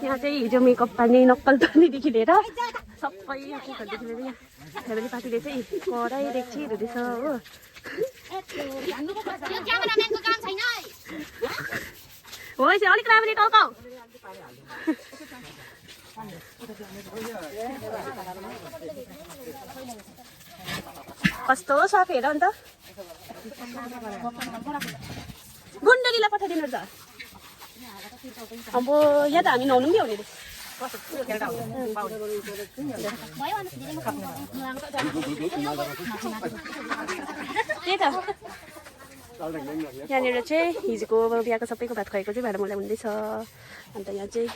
यहाँ चाहिँ हिजो मेकअप पार्ने नक्कल पार्नेदेखि लिएर सबै केकहरूदेखि लिएर यहाँ फ्यामिली पार्टीले चाहिँ कराई देख्छ हुँदैछ हो हो यसो अलिक राम्ररी टल्काउ कस्तो सक हेर अन्त गुन्डरीलाई पठाइदिनु त अब यहाँ त हामी नुहाउनु पनि आउने त्यही त यहाँनिर चाहिँ हिजोको बिहाको सबैको भात खुवाएको चाहिँ भाडा मलाई हुँदैछ अन्त यहाँ चाहिँ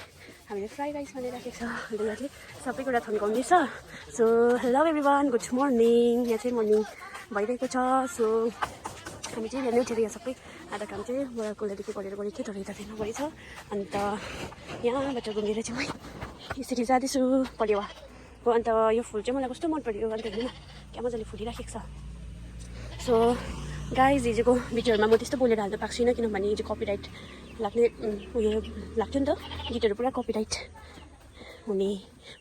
हामीले फ्राई राइस बनाइराखेको छ अन्त यहाँ चाहिँ सबै कुरा थन्काउँदैछ so hello everyone good morning यहाँ चाहिँ मर्निङ भइरहेको छ सो हामी चाहिँ बिहानै उठेर यहाँ सबै आधा काम चाहिँ मलाई कोलादेखि पढेर गरेको थियो तर यता चाहिँ नगरेछ अन्त यहाँबाट घुमेर चाहिँ म यसरी जाँदैछु परेवा हो अन्त यो फुल चाहिँ मलाई कस्तो मन पऱ्यो अन्त हेर्नु न क्या मजाले फुलिराखेको छ सो गाइज हिजोको भिडियोहरूमा म त्यस्तो बोलेर हाल्नु पाएको छुइनँ किनभने हिजो कपिराइट लाग्ने उयो लाग्थ्यो नि त गीतहरू पुरा कपिराइट हुने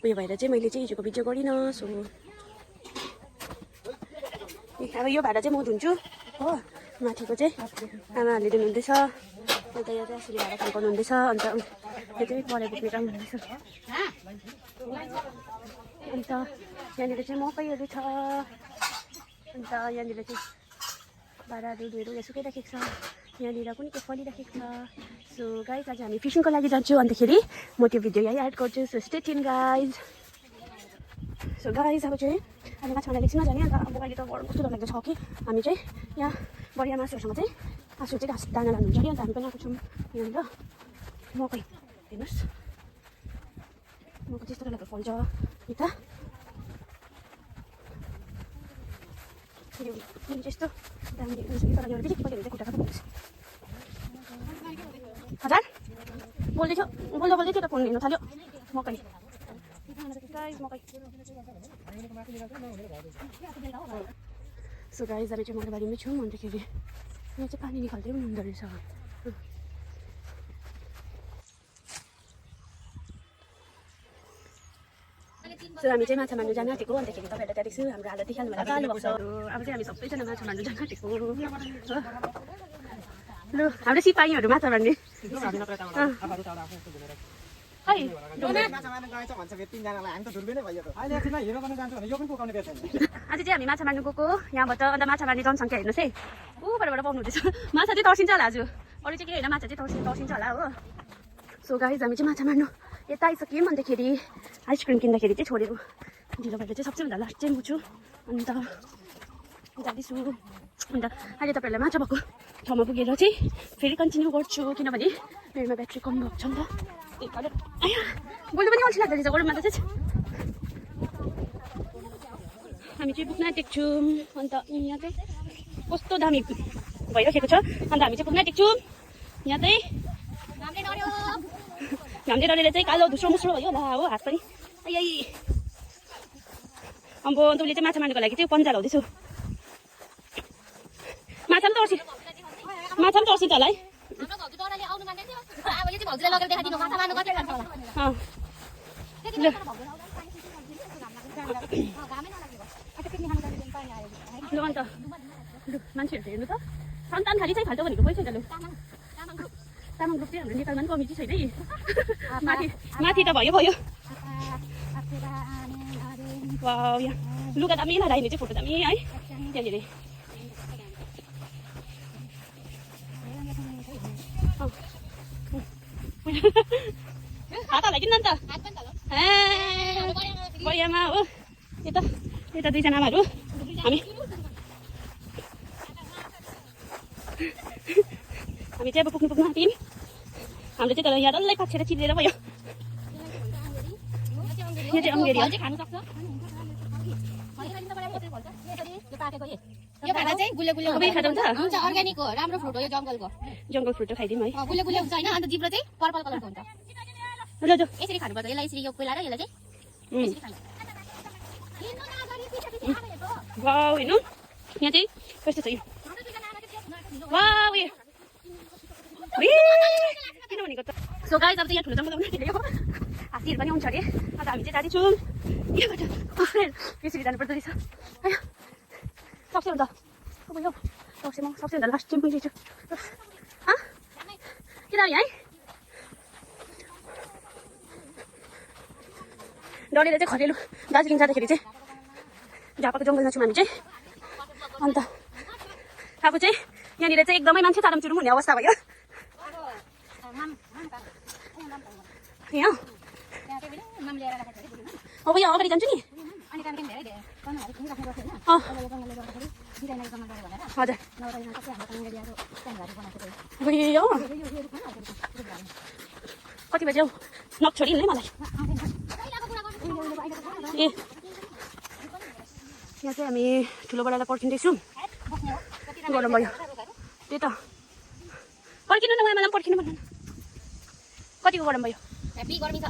उयो भएर चाहिँ मैले चाहिँ हिजोको भिडियो गरिनँ सो अब यो भाडा चाहिँ म धुन्छु हो माथिको चाहिँ आमाहरूले धुनुहुँदैछ अन्त यहाँ चाहिँ आफूले भाडा फर्काउनु हुँदैछ अन्त यो चाहिँ पढाइ बोक्ने काम हुँदैछ अन्त यहाँनिर चाहिँ मकैहरू छ अन्त यहाँनिर चाहिँ भाडाहरू धुएर सुकाइराखेको छ यहाँनिर कुनै के फलिराखेको छ सो गाइज आज हामी फिसिङको लागि जान्छु अन्तखेरि म त्यो भिडियो यहीँ एड गर्छु so stay tune guys so guys अब चाहिँ हामी माछा मार्न एकछिनमा जाने अन्त अब अहिले त गरम कस्तो लाग्दो छ कि हामी चाहिँ यहाँ बढिया मासुहरूसँग चाहिँ मासु चाहिँ घाँस दाना लानुहुन्छ कि अन्त हामी पनि आएको छौँ यहाँनिर मकै हेर्नुहोस् मकै त्यस्तो डरलाग्दो फल्छ यता यस्तो दामी तर बिचेको पऱ्यो भने चाहिँ खुट्टा हुन्छ हजार बोल्दैथ्यो बोल्दै थियो त फोन हेर्नु थाल्यो मकै मकै सो गाइज हामी चाहिँ मकैबारीमै छौँ अन्तखेरि यहाँ चाहिँ पानी निकाल्दै पनि हुँदो रहेछ सो हामी चाहिँ माछा मार्नु जान आँटेको अन्तखेरि तपाईँहरूलाई त्यहाँ देख्छु हाम्रो हालत देखिहाल्नु होला कालो भएको छ अब चाहिँ हामी सबैजना माछा मार्नु जान आँटेको लु हाम्रो सिपाहीहरू माछा मार्ने आज चाहिँ हामी माछा मार्नु गएको यहाँबाट अन्त माछा मार्ने जनसङ्ख्या हेर्नुहोस् है ऊबाट पाउनु हुँदैछ माछा चाहिँ तर्सिन्छ होला आज अरू चाहिँ के होइन माछा चाहिँ तर्सिन्छ होला हो सो गाइज हामी चाहिँ माछा मार्नु यता आइसक्यौँ अन्तखेरि आइसक्रिम किन्दाखेरि चाहिँ छोडेको ढिलो भएर चाहिँ सबैभन्दा लास्ट चाहिँ म छु अन्त जाँदैछु अन्त अहिले तपाईँहरूलाई माछा भएको ठाउँमा पुगेर चाहिँ फेरि कन्टिन्यू गर्छु किनभने मेरोमा ब्याट्री कम भएको छ नि त त्यही कारण बोल्नु पनि अल्छी लाग्दो रहेछ गरममा त चाहिँ हामी चाहिँ पुग्न आँटेको छौँ अन्त यहाँ चाहिँ कस्तो दामी भइराखेको छ अन्त हामी चाहिँ पुग्न आँटेको छौँ यहाँ चाहिँ घामले डढेर चाहिँ कालो धुस्रो मुस्रो भयो होला हो हात पनि यही अब अन्त उसले चाहिँ माछा मार्नुको लागि चाहिँ पन्जा लाउँदैछु माछा पनि तर्सिन्छ होला है लु अन्त लु मान्छेहरू हेर्नु त सन्तान खाली चाहिँ फाल्टो भनेको कोही छैन लु तामाङ ग्रुप चाहिँ हाम्रो नेपालमा पनि कमिटी छैन है माथि त भयो वाउ यहाँ लुगा दामी लगाइने चाहिँ फोटो दामी है त्यहाँनिर हात हालाइदिनु नि त बढियामा हो यता दुईजना आमाहरू हामी चाहिँ अब पुग्नु आँट्यौँ हाम्रो चाहिँ तर यहाँ डल्लै पाछेर चिरेर भयो यो चाहिँ अङ्गेरी यो भाडा चाहिँ गुले गुले हुन्छ अर्ग्यानिक हो राम्रो फ्रुट हो यो जङ्गल फ्रुट खाइदिउँ है गुले गुले हुन्छ हैन अन्त जिब्रो चाहिँ पर्पल कलरको हुन्छ ल यसरी खानुपर्छ यसलाई यसरी यो कोइला र यसलाई चाहिँ वाउ हेर्नु यहाँ चाहिँ कस्तो छ यो वाउ किन भनेको त सो गाइस अब चाहिँ यहाँ ठुलो जङ्गल हात्तीहरू पनि आउँछ अरे अन्त हामी चाहिँ जाँदैछौँ यहाँबाट यसरी जानुपर्दो रहेछ आयो सबसे भन्दा यो सबसे भन्दा लास्ट चाहिँ मैले छु के जाने है डढेर चाहिँ खरेलो दार्जिलिङ जाँदाखेरि चाहिँ झापाको जङ्गलमा छौँ हामी चाहिँ अन्त अब चाहिँ यहाँनिर चाहिँ एकदमै मान्छे चाडमचुरुम हुने अवस्था भयो यहाँ अब यहाँ अगाडि जान्छु नि हजुर कति बजी हौ नछोडी नि मलाई ए यहाँ चाहिँ हामी ठुलो बडालाई पर्खिँदैछौँ गरम भयो त्यही त पर्खिनु न मलाई पर्खिनु भन्नु कतिको गरम भयो गर्मी छ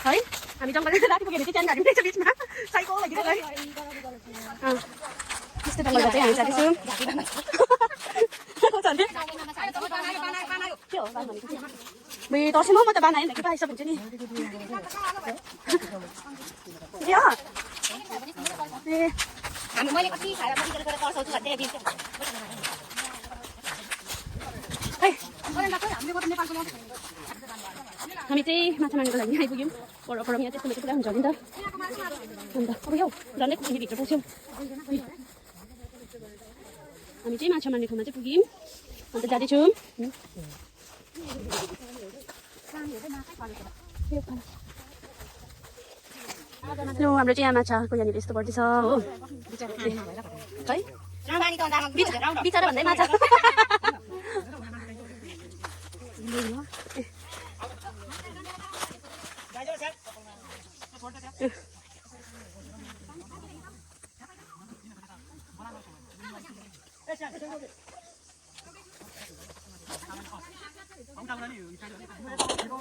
है हामी जङ्गल राति पुगेर चाहिँ त्यहाँ झारिँदैछ बिचमा साइको भइदिन्छ त्यस्तो जङ्गलमा चाहिँ हामी जाँदैछौँ दसैँमा म त बाना होइन कि पाइस भन्छ नि मैले कति खाएर पर्साउँछु भन्दै हामी चाहिँ माछा मार्नुको लागि आइपुग्यौँ पर यहाँ त्यस्तो पुरा हुन्छ नि त अन्त अब यो झन्डै खुसीभित्र पुग्छौँ हामी चाहिँ माछा मार्ने ठाउँमा चाहिँ पुग्यौँ अन्त जाँदैछौँ ल हाम्रो चाहिँ यहाँ माछाको यहाँनिर यस्तो गर्दैछ हो है बिचरा भन्दै माछा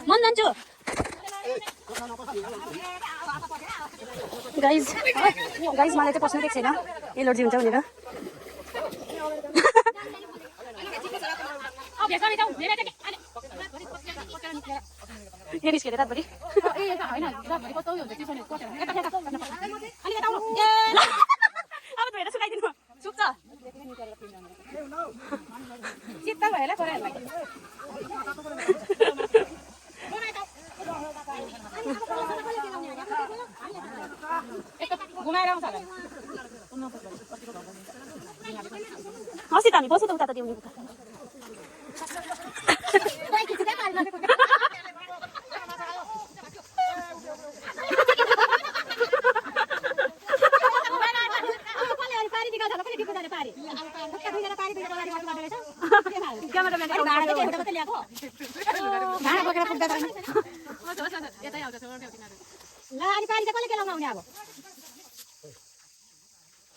मन जान्छु गाइज मलाई चाहिँ पस्नु दिएको छैन एलर्जी हुन्छ भनेर यहाँ निस्केर रातभरि अब धोएर सुकाइदिनु सुक्छ चित्त भएर अस्ति त हामी बस्यो त उता त देउनी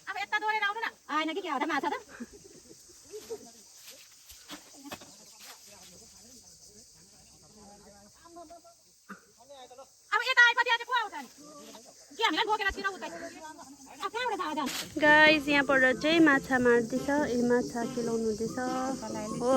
अब यता दोरेर आउनु न आएन कि क्या हो त माछा त अब यता आएपछि चाहिँ को आउँछ नि के हामीलाई बोकेर तिर उतै कहाँबाट थाहा जान्छ गाइस यहाँबाट चाहिँ माछा मार्दैछ ए माछा खेलाउनु हुँदैछ हो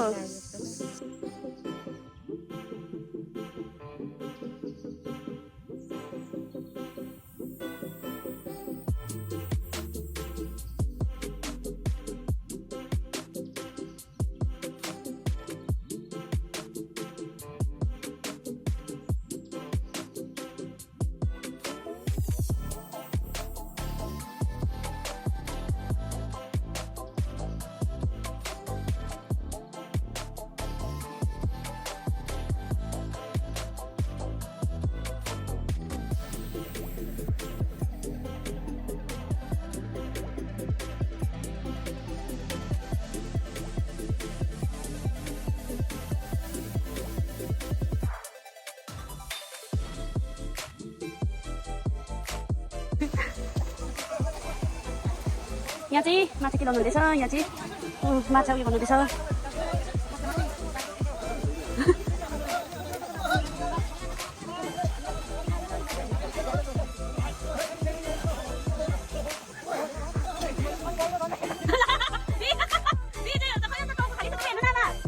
यहाँ चाहिँ माछा किलाउनु हुँदैछ यहाँ चाहिँ माछा उयो गर्नुहुँदैछ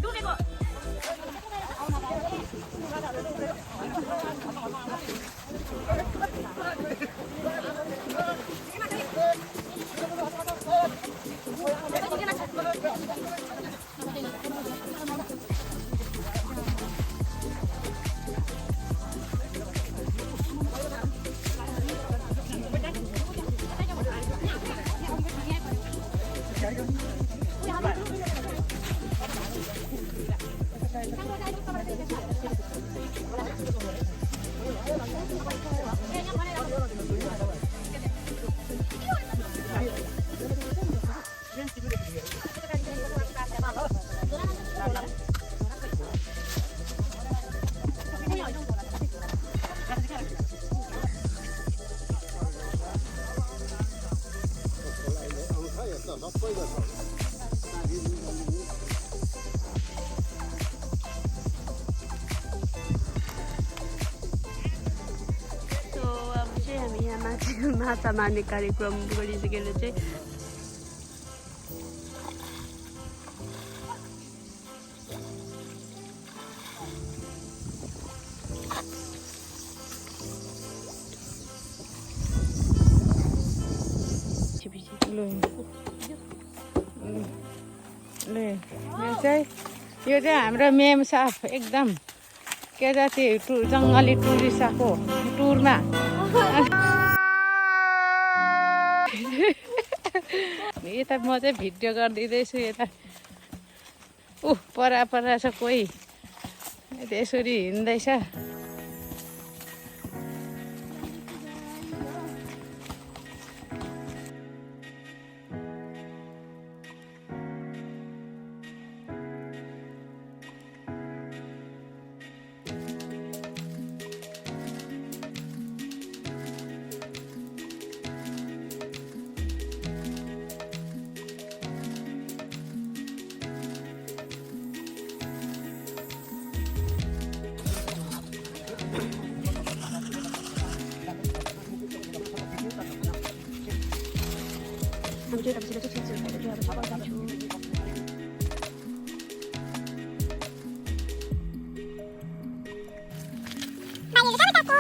डुबेको माछा मार्ने कार्यक्रम गरिसकेर चाहिँ यो चाहिँ हाम्रो मेम साहब एकदम के जाति जङ्गली टुरिस्ट आएको टुरमा यता म चाहिँ भिडियो गरिदिँदैछु यता पर छ कोही यसरी हिँड्दैछ हामी चाहिँ तपाईँसित चाहिँ छिटो भएर चाहिँ अब सबै जान्छु Bye.